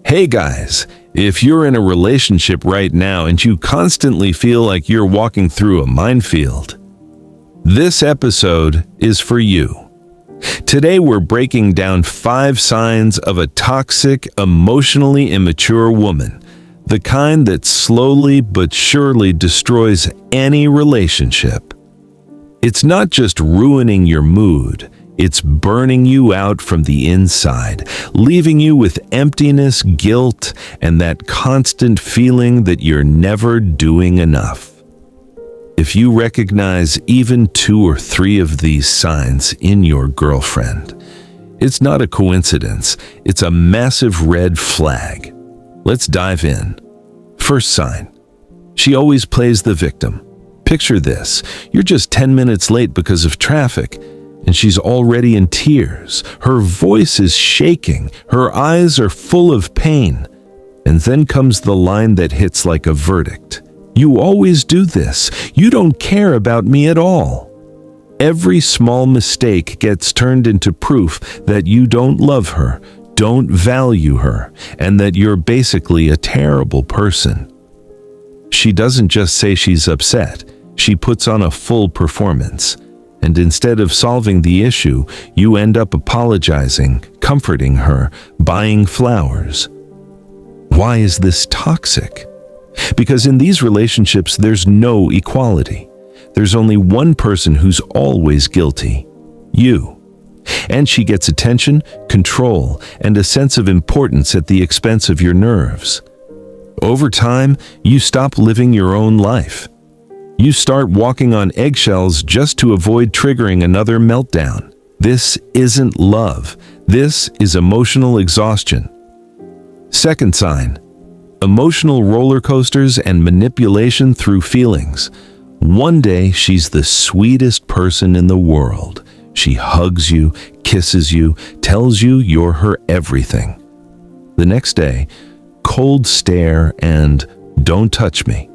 Hey guys, if you're in a relationship right now and you constantly feel like you're walking through a minefield, this episode is for you. Today we're breaking down 5 signs of a toxic, emotionally immature woman, the kind that slowly but surely destroys any relationship. It's not just ruining your mood, it's burning you out from the inside, leaving you with emptiness, guilt, and that constant feeling that you're never doing enough. If you recognize even 2 or 3 of these signs in your girlfriend, it's not a coincidence, it's a massive red flag. Let's dive in. First sign, she always plays the victim. Picture this, you're just 10 minutes late because of traffic, and she's already in tears. Her voice is shaking, her eyes are full of pain. And then comes the line that hits like a verdict. You always do this. You don't care about me at all. Every small mistake gets turned into proof that you don't love her, don't value her, and that you're basically a terrible person. She doesn't just say she's upset, she puts on a full performance. And instead of solving the issue, you end up apologizing, comforting her, buying flowers. Why is this toxic? Because in these relationships, there's no equality. There's only one person who's always guilty, you. And she gets attention, control, and a sense of importance at the expense of your nerves. Over time, you stop living your own life. You start walking on eggshells just to avoid triggering another meltdown. This isn't love. This is emotional exhaustion. Second sign, emotional roller coasters and manipulation through feelings. One day, she's the sweetest person in the world. She hugs you, kisses you, tells you you're her everything. The next day, cold stare and don't touch me.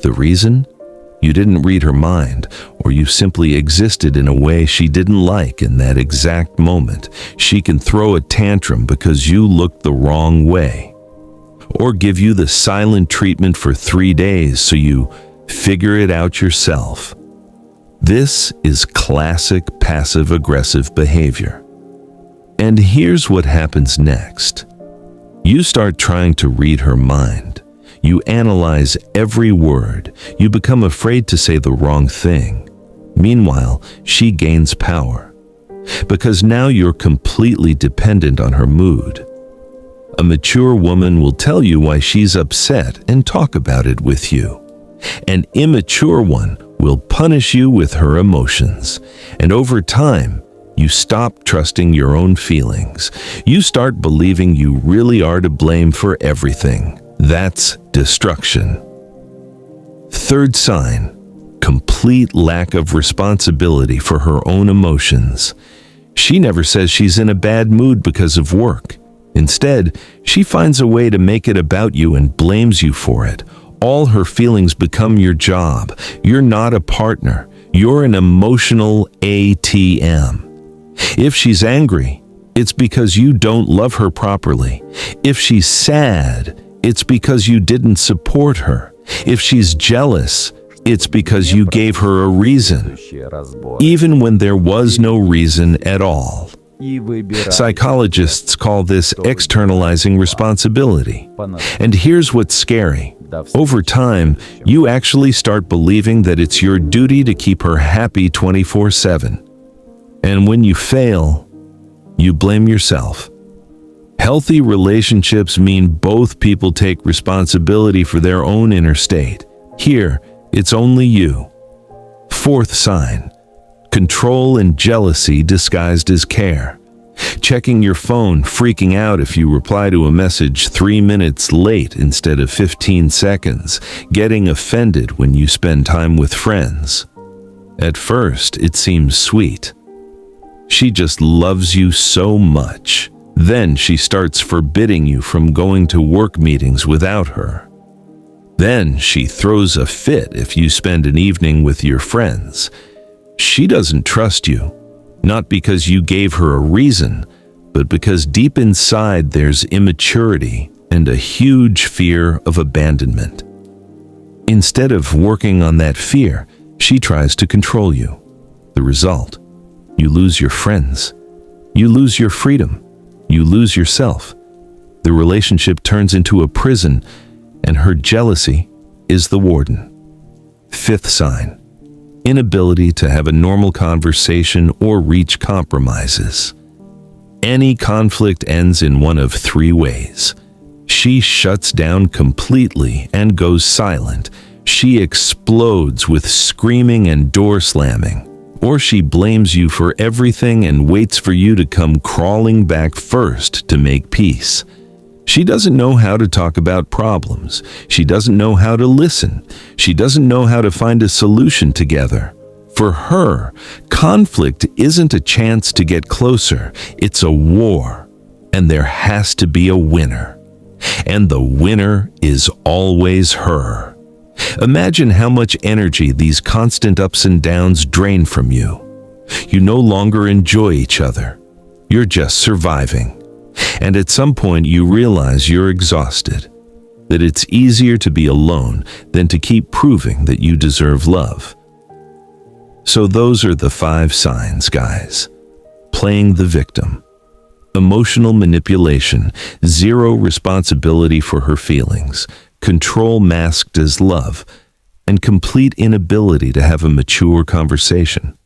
The reason? You didn't read her mind, or you simply existed in a way she didn't like in that exact moment. She can throw a tantrum because you looked the wrong way, or give you the silent treatment for 3 days so you figure it out yourself. This is classic passive-aggressive behavior. And here's what happens next. You start trying to read her mind. You analyze every word. You become afraid to say the wrong thing. Meanwhile, she gains power. Because now you're completely dependent on her mood. A mature woman will tell you why she's upset and talk about it with you. An immature one will punish you with her emotions. And over time, you stop trusting your own feelings. You start believing you really are to blame for everything. That's destruction. Third sign, complete lack of responsibility for her own emotions. She never says she's in a bad mood because of work. Instead, she finds a way to make it about you and blames you for it. All her feelings become your job. You're not a partner. You're an emotional ATM. If she's angry, it's because you don't love her properly. If she's sad, it's because you didn't support her. If she's jealous, it's because you gave her a reason, even when there was no reason at all. Psychologists call this externalizing responsibility. And here's what's scary. Over time, you actually start believing that it's your duty to keep her happy 24/7. And when you fail, you blame yourself. Healthy relationships mean both people take responsibility for their own inner state. Here, it's only you. Fourth sign, control and jealousy disguised as care. Checking your phone, freaking out if you reply to a message 3 minutes late instead of 15 seconds, getting offended when you spend time with friends. At first, it seems sweet. She just loves you so much. Then she starts forbidding you from going to work meetings without her. Then she throws a fit if you spend an evening with your friends. She doesn't trust you, not because you gave her a reason, but because deep inside there's immaturity and a huge fear of abandonment. Instead of working on that fear, she tries to control you. The result: you lose your friends. You lose your freedom. You lose yourself. The relationship turns into a prison, and her jealousy is the warden. Fifth sign: inability to have a normal conversation or reach compromises. Any conflict ends in one of three ways. She shuts down completely and goes silent. She explodes with screaming and door slamming. Or she blames you for everything and waits for you to come crawling back first to make peace. She doesn't know how to talk about problems. She doesn't know how to listen. She doesn't know how to find a solution together. For her, conflict isn't a chance to get closer. It's a war, and there has to be a winner. And the winner is always her. Imagine how much energy these constant ups and downs drain from you. You no longer enjoy each other. You're just surviving. And at some point you realize you're exhausted, that it's easier to be alone than to keep proving that you deserve love. So those are the 5 signs, guys. Playing the victim. Emotional manipulation, zero responsibility for her feelings, control masked as love, and complete inability to have a mature conversation.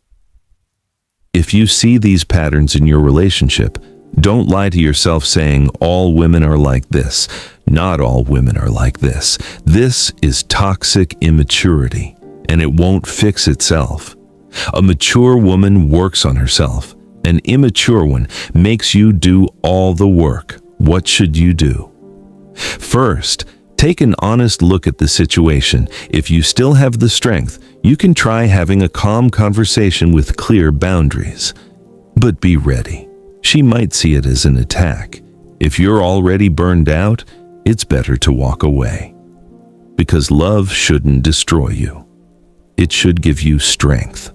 If you see these patterns in your relationship, don't lie to yourself saying all women are like this. Not all women are like this. This is toxic immaturity, and it won't fix itself. A mature woman works on herself. An immature one makes you do all the work. What should you do? First, take an honest look at the situation. If you still have the strength, you can try having a calm conversation with clear boundaries. But be ready. She might see it as an attack. If you're already burned out, it's better to walk away. Because love shouldn't destroy you. It should give you strength.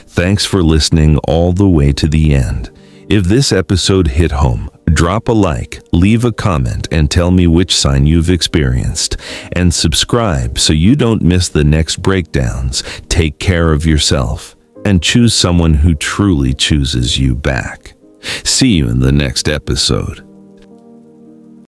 Thanks for listening all the way to the end. If this episode hit home, drop a like, leave a comment, and tell me which sign you've experienced. And subscribe so you don't miss the next breakdowns. Take care of yourself and choose someone who truly chooses you back. See you in the next episode.